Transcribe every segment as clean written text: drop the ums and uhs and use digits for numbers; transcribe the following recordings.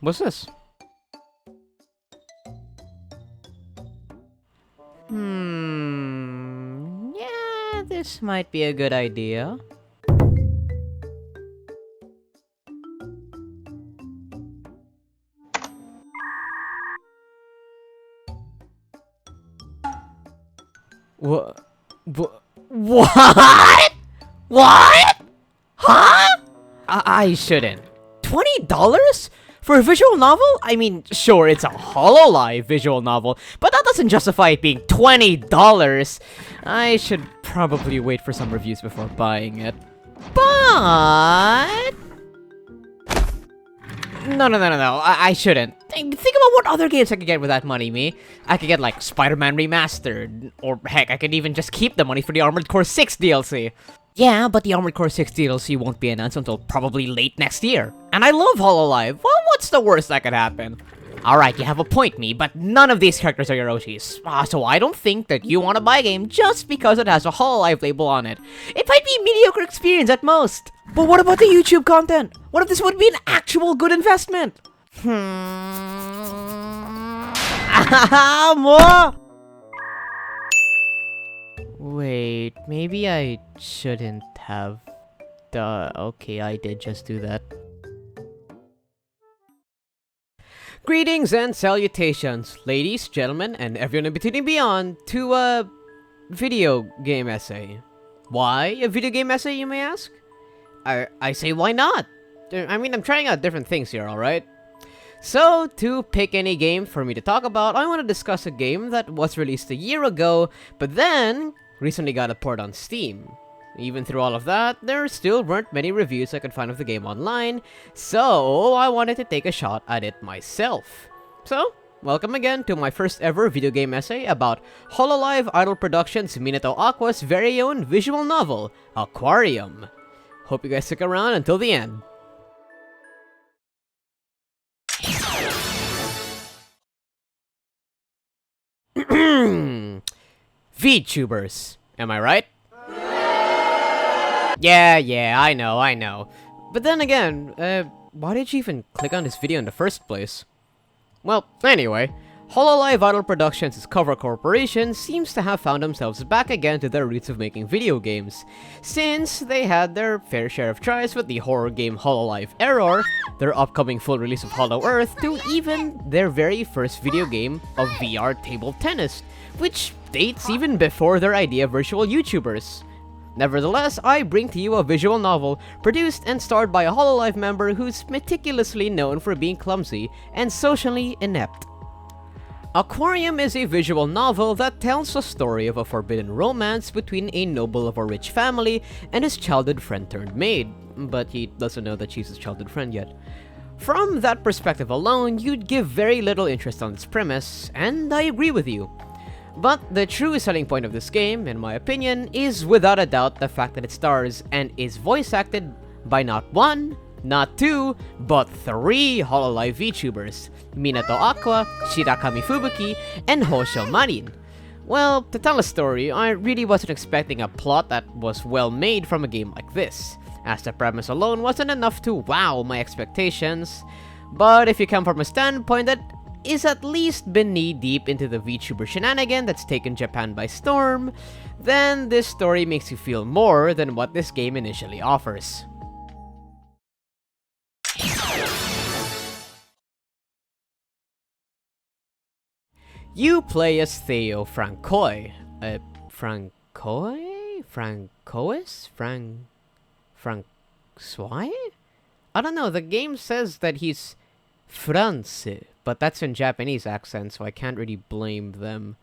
What's this? Yeah, this might be a good idea. What? What? What? Huh? I shouldn't. $20? For a visual novel? I mean, sure, it's a Hololive visual novel, but that doesn't justify it being $20. I should probably wait for some reviews before buying it. But... No. I shouldn't. Think about what other games I could get with that money, me. I could get, like, Spider-Man Remastered. Or, heck, I could even just keep the money for the Armored Core 6 DLC. Yeah, but the Armored Core 6 DLC won't be announced until probably late next year. And I love Hololive. Well, what's the worst that could happen? Alright, you have a point, me, but none of these characters are Yoroshi's. So I don't think that you want to buy a game just because it has a Hololive label on it. It might be a mediocre experience at most. But what about the YouTube content? What if this would be an actual good investment? More? Wait, maybe I shouldn't have. Okay, I did just do that. Greetings and salutations, ladies, gentlemen, and everyone in between and beyond, to a video game essay. Why a video game essay, you may ask? I say, why not? I mean, I'm trying out different things here, alright? So, to pick any game for me to talk about, I want to discuss a game that was released a year ago, but then recently got a port on Steam. Even through all of that, there still weren't many reviews I could find of the game online, so I wanted to take a shot at it myself. So, welcome again to my first ever video game essay about Hololive Idol Productions' Minato Aqua's very own visual novel, AQUARIUM. Hope you guys stick around until the end. VTubers, am I right? Yeah, I know. But then again, why did you even click on this video in the first place? Well, anyway, Hololive Idol Productions' Cover Corporation seems to have found themselves back again to their roots of making video games, since they had their fair share of tries with the horror game Hololive Error, their upcoming full release of Hollow Earth, to even their very first video game of VR table tennis, which dates even before their idea of virtual YouTubers. Nevertheless, I bring to you a visual novel produced and starred by a Hololive member who's meticulously known for being clumsy and socially inept. AQUARIUM is a visual novel that tells the story of a forbidden romance between a noble of a rich family and his childhood friend turned maid, but he doesn't know that she's his childhood friend yet. From that perspective alone, you'd give very little interest on its premise, and I agree with you. But the true selling point of this game, in my opinion, is without a doubt the fact that it stars and is voice acted by not one, not two, but three Hololive VTubers: Minato Aqua, Shirakami Fubuki, and Hosho Marin. Well, to tell a story, I really wasn't expecting a plot that was well made from a game like this, as the premise alone wasn't enough to wow my expectations. But if you come from a standpoint that is at been knee-deep into the VTuber shenanigan that's taken Japan by storm, then this story makes you feel more than what this game initially offers. You play as Theo Francois. Francois? Francois? I don't know, the game says that he's France, but that's in Japanese accent, so I can't really blame them.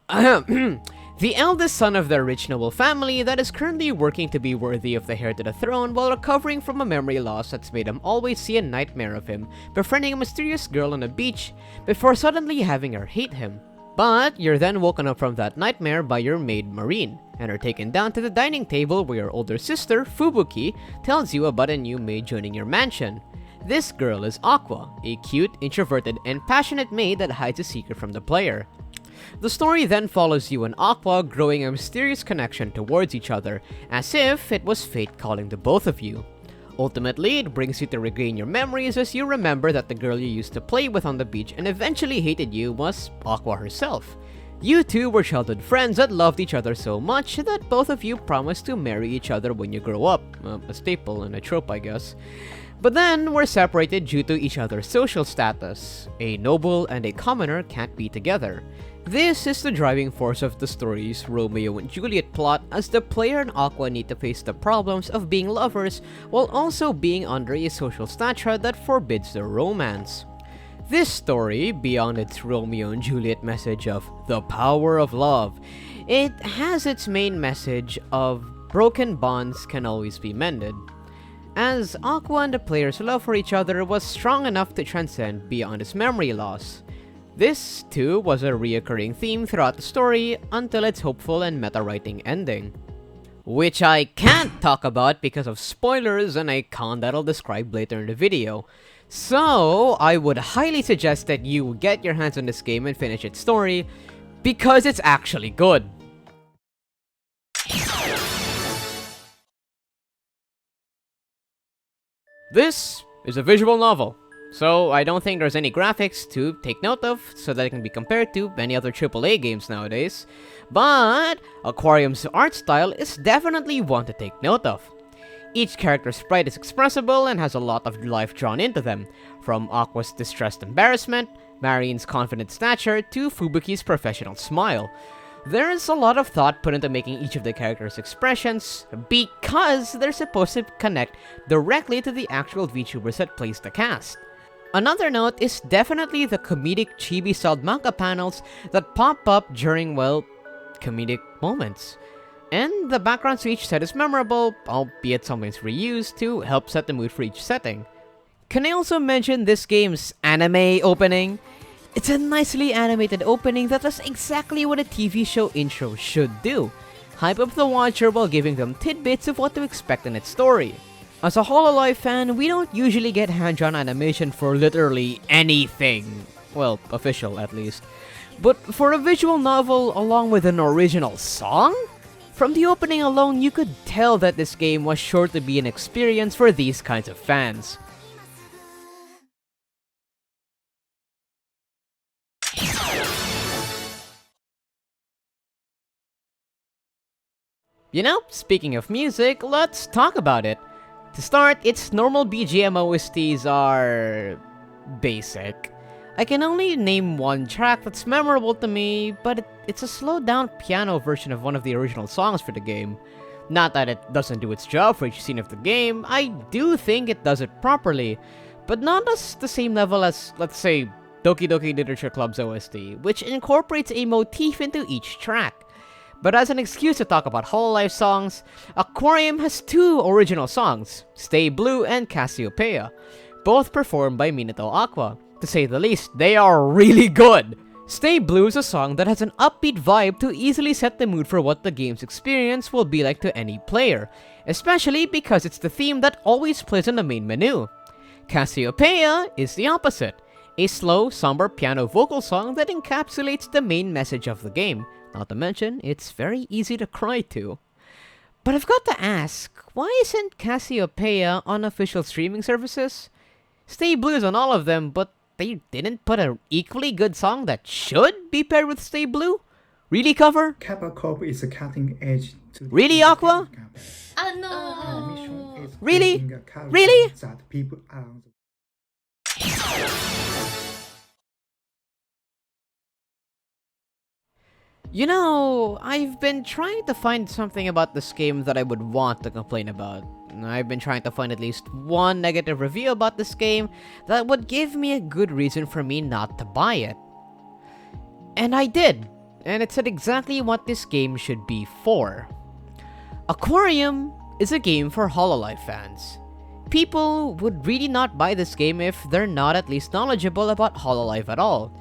The eldest son of their rich noble family that is currently working to be worthy of the heir to the throne while recovering from a memory loss that's made him always see a nightmare of him befriending a mysterious girl on a beach before suddenly having her hate him. But you're then woken up from that nightmare by your maid Marine, and are taken down to the dining table where your older sister, Fubuki, tells you about a new maid joining your mansion. This girl is Aqua, a cute, introverted, and passionate maid that hides a secret from the player. The story then follows you and Aqua growing a mysterious connection towards each other, as if it was fate calling the both of you. Ultimately, it brings you to regain your memories as you remember that the girl you used to play with on the beach and eventually hated you was Aqua herself. You two were childhood friends that loved each other so much that both of you promised to marry each other when you grow up. A staple and a trope, I guess. But then were separated due to each other's social status. A noble and a commoner can't be together. This is the driving force of the story's Romeo and Juliet plot, as the player and Aqua need to face the problems of being lovers while also being under a social stature that forbids their romance. This story, beyond its Romeo and Juliet message of the power of love, it has its main message of broken bonds can always be mended, as Aqua and the player's love for each other was strong enough to transcend beyond its memory loss. This, too, was a reoccurring theme throughout the story until its hopeful and meta-writing ending, which I can't talk about because of spoilers and a con that I'll describe later in the video. So, I would highly suggest that you get your hands on this game and finish its story, because it's actually good. This is a visual novel, so I don't think there's any graphics to take note of so that it can be compared to any other AAA games nowadays, but AQUARIUM's art style is definitely one to take note of. Each character's sprite is expressible and has a lot of life drawn into them, from Aqua's distressed embarrassment, Marine's confident stature, to Fubuki's professional smile. There is a lot of thought put into making each of the characters' expressions because they're supposed to connect directly to the actual VTubers that plays the cast. Another note is definitely the comedic chibi-styled manga panels that pop up during, well, comedic moments. And the background to each set is memorable, albeit sometimes reused to help set the mood for each setting. Can I also mention this game's anime opening? It's a nicely animated opening that does exactly what a TV show intro should do. Hype up the watcher while giving them tidbits of what to expect in its story. As a Hololive fan, we don't usually get hand-drawn animation for literally anything. Well, official at least. But for a visual novel along with an original song? From the opening alone, you could tell that this game was sure to be an experience for these kinds of fans. You know, speaking of music, let's talk about it. To start, its normal BGM OSTs are basic. I can only name one track that's memorable to me, but it's a slowed down piano version of one of the original songs for the game. Not that it doesn't do its job for each scene of the game, I do think it does it properly, but not at the same level as, let's say, Doki Doki Literature Club's OST, which incorporates a motif into each track. But as an excuse to talk about Hololive songs, AQUARIUM has two original songs, Stay Blue and Cassiopeia, both performed by Minato Aqua. To say the least, they are really good! Stay Blue is a song that has an upbeat vibe to easily set the mood for what the game's experience will be like to any player, especially because it's the theme that always plays in the main menu. Cassiopeia is the opposite, a slow, somber piano vocal song that encapsulates the main message of the game, not to mention, it's very easy to cry to. But I've got to ask, why isn't Cassiopeia on official streaming services? Stay Blue is on all of them, but they didn't put an equally good song that should be paired with Stay Blue? Really, Cover? Corp is a cutting edge. Really, Aqua? No. Really? Really? You know, I've been trying to find something about this game that I would want to complain about. I've been trying to find at least one negative review about this game that would give me a good reason for me not to buy it. And I did, and it said exactly what this game should be for. AQUARIUM is a game for Hololive fans. People would really not buy this game if they're not at least knowledgeable about Hololive at all.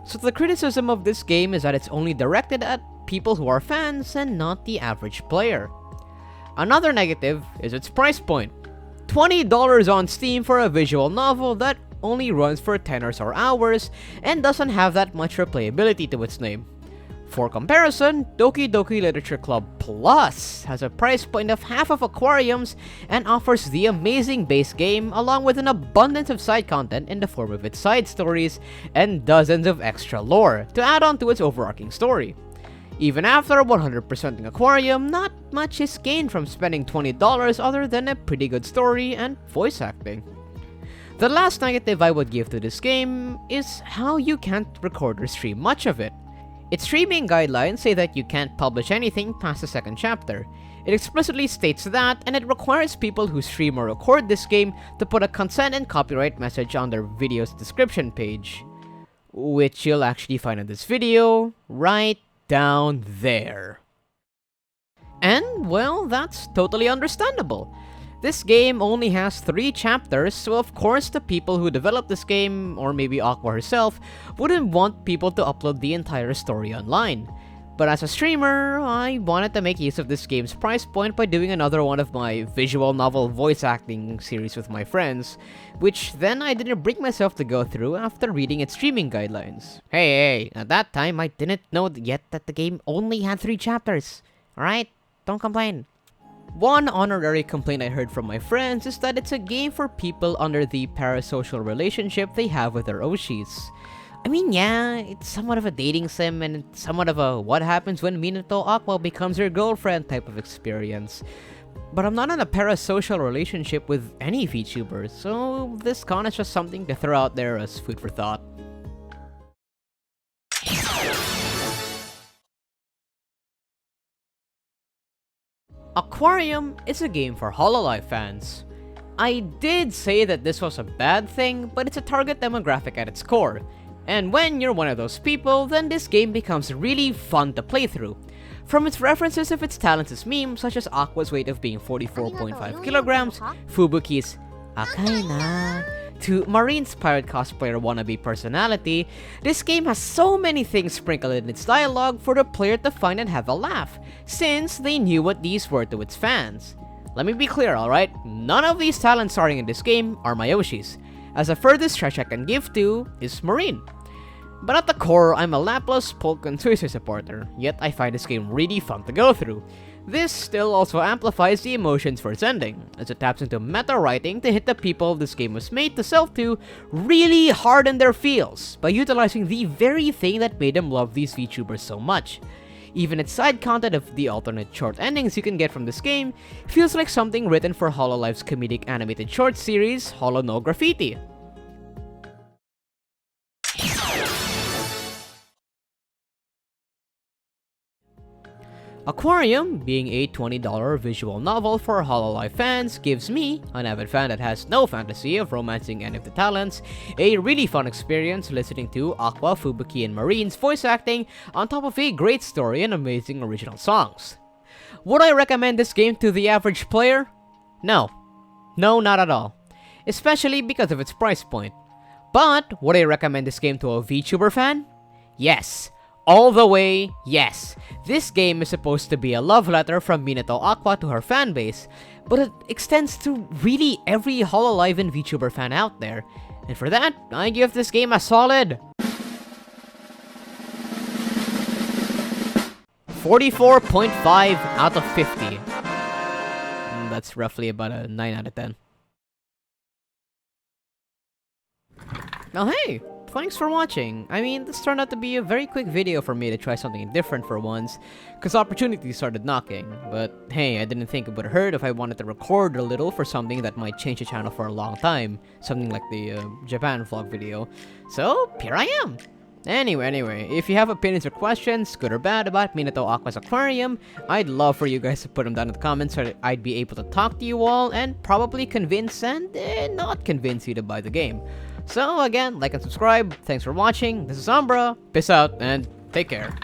So the criticism of this game is that it's only directed at people who are fans and not the average player. Another negative is its price point. $20 on Steam for a visual novel that only runs for 10 or so hours and doesn't have that much replayability to its name. For comparison, Doki Doki Literature Club Plus has a price point of half of AQUARIUM's and offers the amazing base game along with an abundance of side content in the form of its side stories and dozens of extra lore to add on to its overarching story. Even after 100%ing AQUARIUM, not much is gained from spending $20 other than a pretty good story and voice acting. The last negative I would give to this game is how you can't record or stream much of it. Its streaming guidelines say that you can't publish anything past the second chapter. It explicitly states that, and it requires people who stream or record this game to put a consent and copyright message on their video's description page, which you'll actually find in this video right down there. And, well, that's totally understandable. This game only has 3 chapters, so of course the people who developed this game, or maybe Aqua herself, wouldn't want people to upload the entire story online. But as a streamer, I wanted to make use of this game's price point by doing another one of my visual novel voice acting series with my friends, which then I didn't bring myself to go through after reading its streaming guidelines. Hey, at that time I didn't know yet that the game only had 3 chapters. Alright? Don't complain. One honorary complaint I heard from my friends is that it's a game for people under the parasocial relationship they have with their Oshis. I mean, yeah, it's somewhat of a dating sim and it's somewhat of a what happens when Minato Aqua becomes your girlfriend type of experience. But I'm not in a parasocial relationship with any VTuber, so this con is just something to throw out there as food for thought. AQUARIUM is a game for Hololive fans. I did say that this was a bad thing, but it's a target demographic at its core. And when you're one of those people, then this game becomes really fun to play through. From its references of its talents as memes, such as Aqua's weight of being 44.5 kilograms, Fubuki's "akai na," to Marine's pirate cosplayer wannabe personality, this game has so many things sprinkled in its dialogue for the player to find and have a laugh, since they knew what these were to its fans. Let me be clear, alright? None of these talents starring in this game are my Yoshis, as the furthest stretch I can give to is Marine. But at the core, I'm a Laplace, Polk, and Suicide supporter, yet I find this game really fun to go through. This still also amplifies the emotions for its ending, as it taps into meta writing to hit the people this game was made to sell to really hard in their feels, by utilizing the very thing that made them love these VTubers so much. Even its side content of the alternate short endings you can get from this game feels like something written for Hololive's comedic animated short series, Holo no Graffiti. AQUARIUM, being a $20 visual novel for Hololive fans, gives me, an avid fan that has no fantasy of romancing any of the talents, a really fun experience listening to Aqua, Fubuki, and Marine's voice acting on top of a great story and amazing original songs. Would I recommend this game to the average player? No. No, not at all. Especially because of its price point. But, would I recommend this game to a VTuber fan? Yes. All the way, yes. This game is supposed to be a love letter from Minato Aqua to her fanbase, but it extends to really every Hololive and VTuber fan out there. And for that, I give this game a solid 44.5 out of 50. That's roughly about a 9 out of 10. Now hey! Thanks for watching. I mean, this turned out to be a very quick video for me to try something different for once, cause opportunities started knocking. But hey, I didn't think it would hurt if I wanted to record a little for something that might change the channel for a long time. Something like the Japan vlog video. So, here I am! Anyway, if you have opinions or questions, good or bad, about Minato Aqua's AQUARIUM, I'd love for you guys to put them down in the comments so that I'd be able to talk to you all and probably convince and not convince you to buy the game. So again, like and subscribe, thanks for watching, this is Umbra, peace out, and take care.